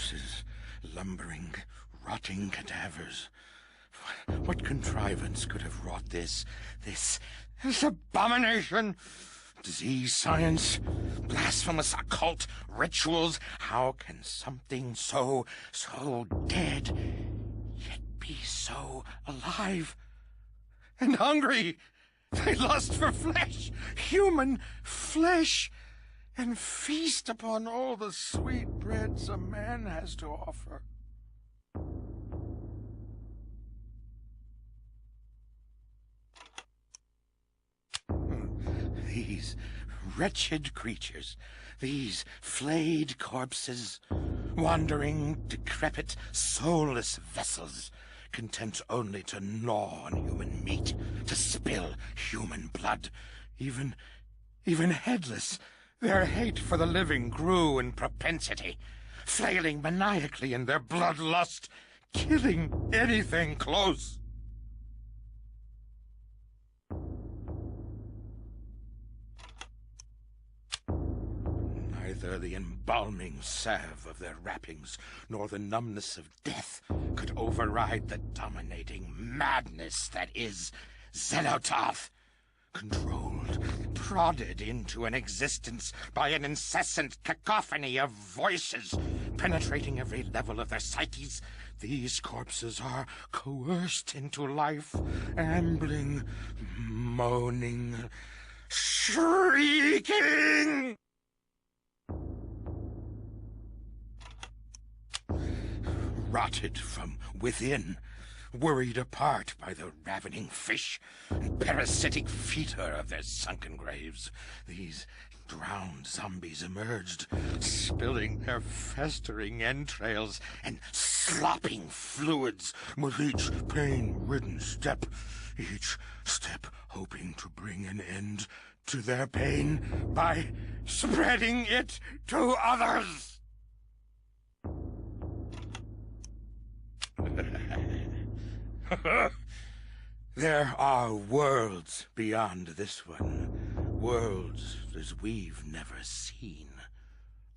corpses, lumbering, rotting cadavers. What contrivance could have wrought this abomination? Disease, science, blasphemous occult rituals. How can something so dead, yet be so alive and hungry? They lust for flesh, human flesh, and feast upon all the sweet breads a man has to offer. These wretched creatures, these flayed corpses, wandering, decrepit, soulless vessels, content only to gnaw on human meat, to spill human blood, even headless. Their hate for the living grew in propensity, flailing maniacally in their bloodlust, killing anything close. Neither the embalming salve of their wrappings nor the numbness of death could override the dominating madness that is Xenotarth, controlled, prodded into an existence by an incessant cacophony of voices penetrating every level of their psyches. These corpses are coerced into life, ambling, moaning, shrieking. Rotted from within, worried apart by the ravening fish and parasitic fetor of their sunken graves, these drowned zombies emerged, spilling their festering entrails and slopping fluids with each pain-ridden step, each step hoping to bring an end to their pain by spreading it to others. There are worlds beyond this one, worlds as we've never seen.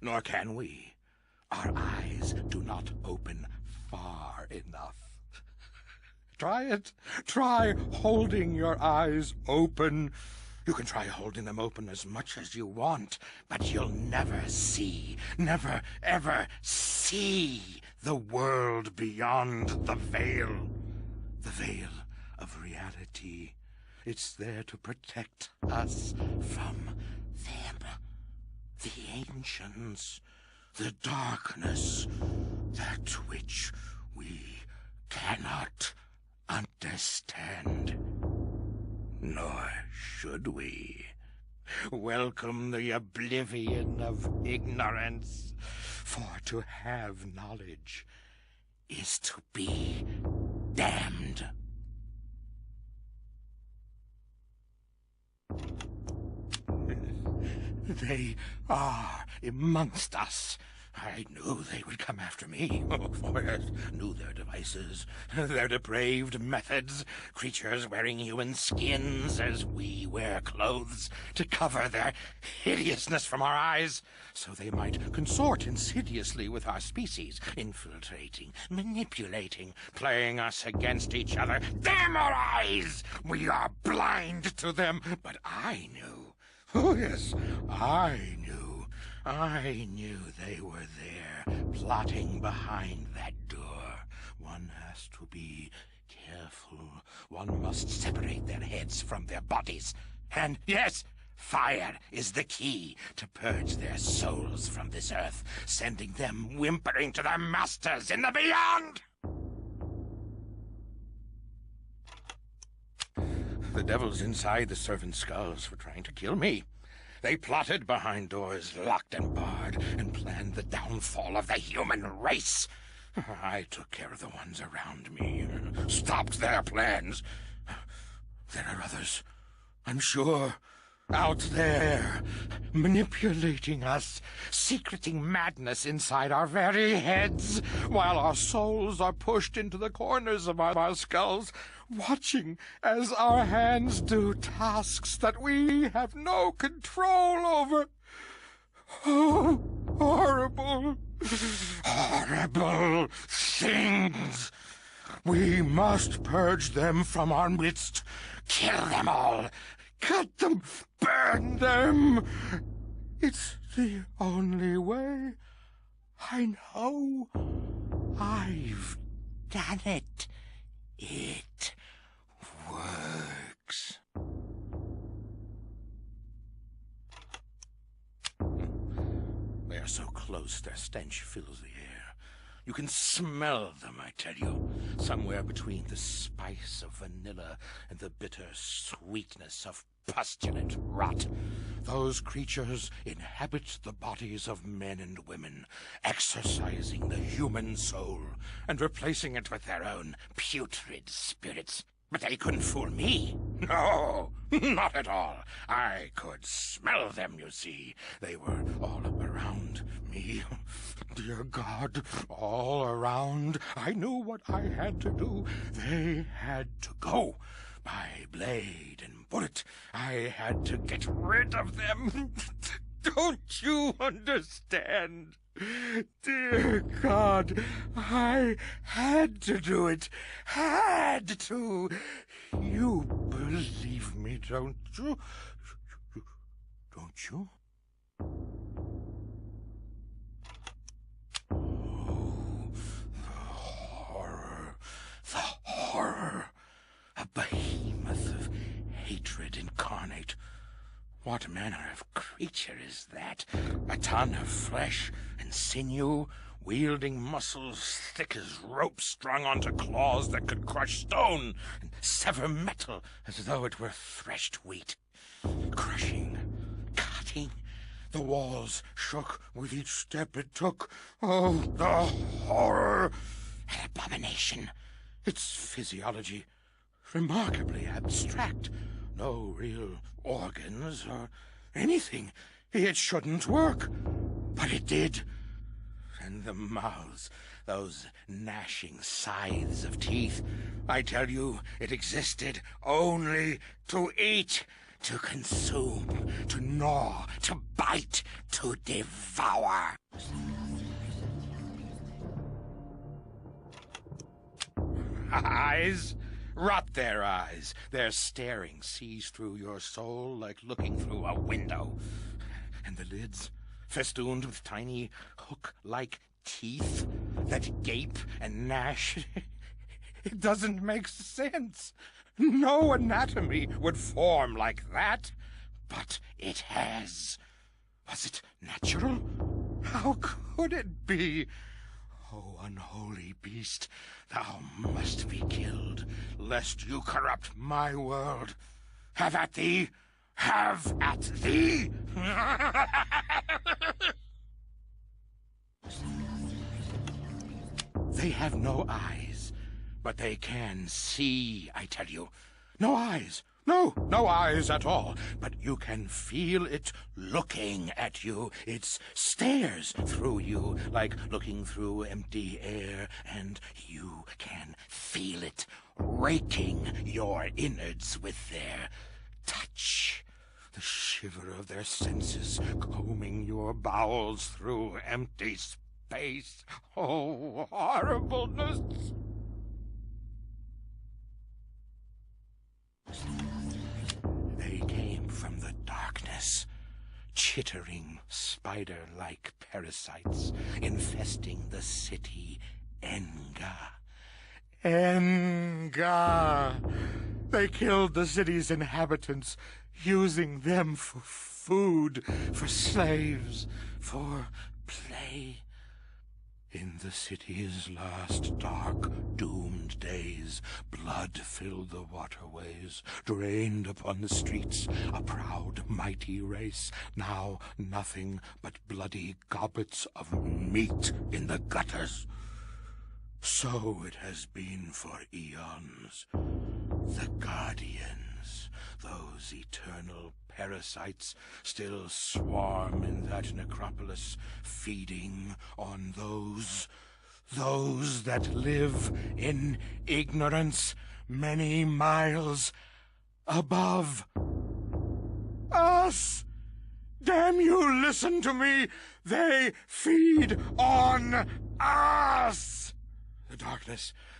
Nor can we. Our eyes do not open far enough. Try it. Try holding your eyes open. You can try holding them open as much as you want, but you'll never see, never, ever see the world beyond the veil of reality. It's there to protect us from them, the ancients, the darkness, that which we cannot understand. Nor should we. Welcome the oblivion of ignorance, for to have knowledge is to be damned. They are amongst us. I knew they would come after me, for I knew their devices, their depraved methods, creatures wearing human skins as we wear clothes to cover their hideousness from our eyes, so they might consort insidiously with our species, infiltrating, manipulating, playing us against each other. Damn our eyes! We are blind to them, but I knew. Oh, yes, I knew. I knew they were there, plotting behind that door. One has to be careful. One must separate their heads from their bodies. And, yes, fire is the key to purge their souls from this earth, sending them whimpering to their masters in the beyond! The devils inside the servants' skulls were trying to kill me. They plotted behind doors locked and barred and planned the downfall of the human race. I took care of the ones around me, stopped their plans. There are others, I'm sure, out there, manipulating us, secreting madness inside our very heads, while our souls are pushed into the corners of our skulls, watching as our hands do tasks that we have no control over. Oh, horrible, horrible. We must purge them from our midst. Kill them all. Cut them. Burn them. It's the only way. I know. I've done it. It works. They are so close, their stench fills the air. You can smell them, I tell you, somewhere between the spice of vanilla and the bitter sweetness of pustulent rot. Those creatures inhabit the bodies of men and women, exorcising the human soul and replacing it with their own putrid spirits. But they couldn't fool me. No, not at all. I could smell them, you see. They were all around me. Dear God, all around. I knew what I had to do. They had to go. By blade and bullet, I had to get rid of them. Don't you understand? Dear God, I had to do it. Had to. You believe me, don't you? Don't you? Oh, the horror. The horror. A behemoth of hatred incarnate. What manner of creature is that? A ton of flesh and sinew, wielding muscles thick as ropes strung onto claws that could crush stone and sever metal as though it were threshed wheat. Crushing, cutting. The walls shook with each step it took. Oh, the horror! An abomination. Its physiology remarkably abstract. No real organs or anything. It shouldn't work. But it did. And the mouths, those gnashing scythes of teeth. I tell you, it existed only to eat, to consume, to gnaw, to bite, to devour. Eyes? Rot their eyes. Their staring sees through your soul like looking through a window. And the lids, festooned with tiny hook-like teeth that gape and gnash. It doesn't make sense. No anatomy would form like that. But it has. Was it natural? How could it be? O unholy beast, thou must be killed, lest you corrupt my world. Have at thee! Have at thee! They have no eyes, but they can see, I tell you. No eyes. No eyes at all, but you can feel it looking at you. It stares through you like looking through empty air, and you can feel it raking your innards with their touch. The shiver of their senses combing your bowels through empty space. Oh, horribleness! They came from the darkness, chittering spider-like parasites infesting the city Enga. Enga! They killed the city's inhabitants, using them for food, for slaves, for play. In the city's last dark, doomed days, blood filled the waterways, drained upon the streets, a proud, mighty race, now nothing but bloody goblets of meat in the gutters. So it has been for eons. The Guardians, those eternal parasites, still swarm in that necropolis, feeding on those that live in ignorance many miles above us. Damn you, listen to me! They feed on us!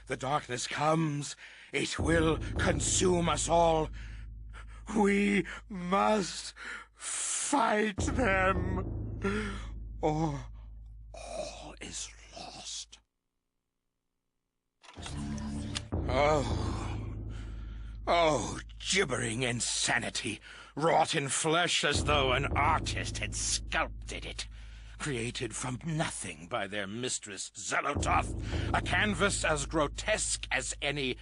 the darkness comes, it will consume us all. We must fight them, or all is lost. Oh, gibbering insanity, wrought in flesh as though an artist had sculpted it. Created from nothing by their mistress Zelototh, a canvas as grotesque as any.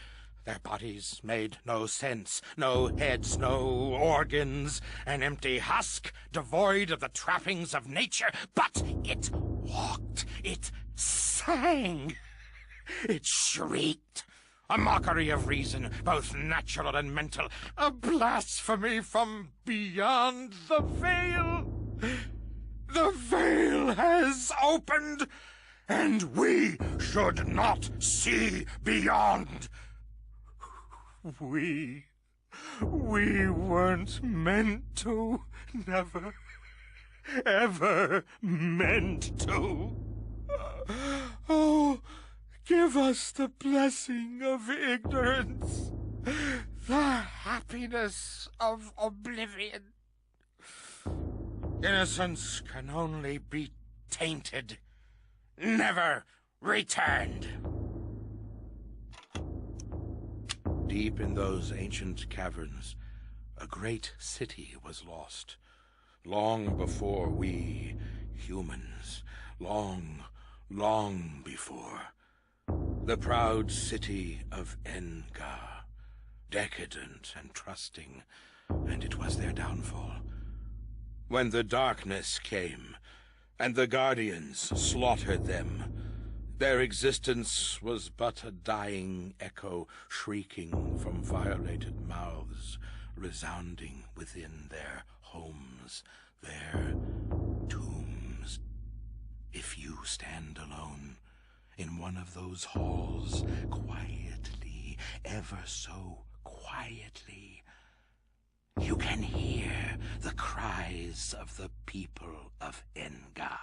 Their bodies made no sense, no heads, no organs, an empty husk, devoid of the trappings of nature. But it walked, it sang, it shrieked, a mockery of reason, both natural and mental, a blasphemy from beyond the veil. The veil has opened, and we should not see beyond. We weren't meant to, never, ever meant to. Oh, give us the blessing of ignorance, the happiness of oblivion. Innocence can only be tainted, never returned. Deep in those ancient caverns, a great city was lost, long before we humans, long before. The proud city of Engar, decadent and trusting, and it was their downfall. When the darkness came, and the guardians slaughtered them, their existence was but a dying echo, shrieking from violated mouths, resounding within their homes, their tombs. If you stand alone in one of those halls, quietly, ever so quietly, you can hear the cries of the people of Engar,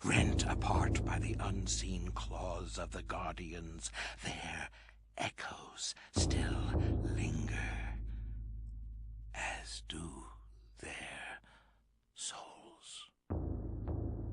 rent apart by the unseen claws of the guardians. Their echoes still linger, as do their souls.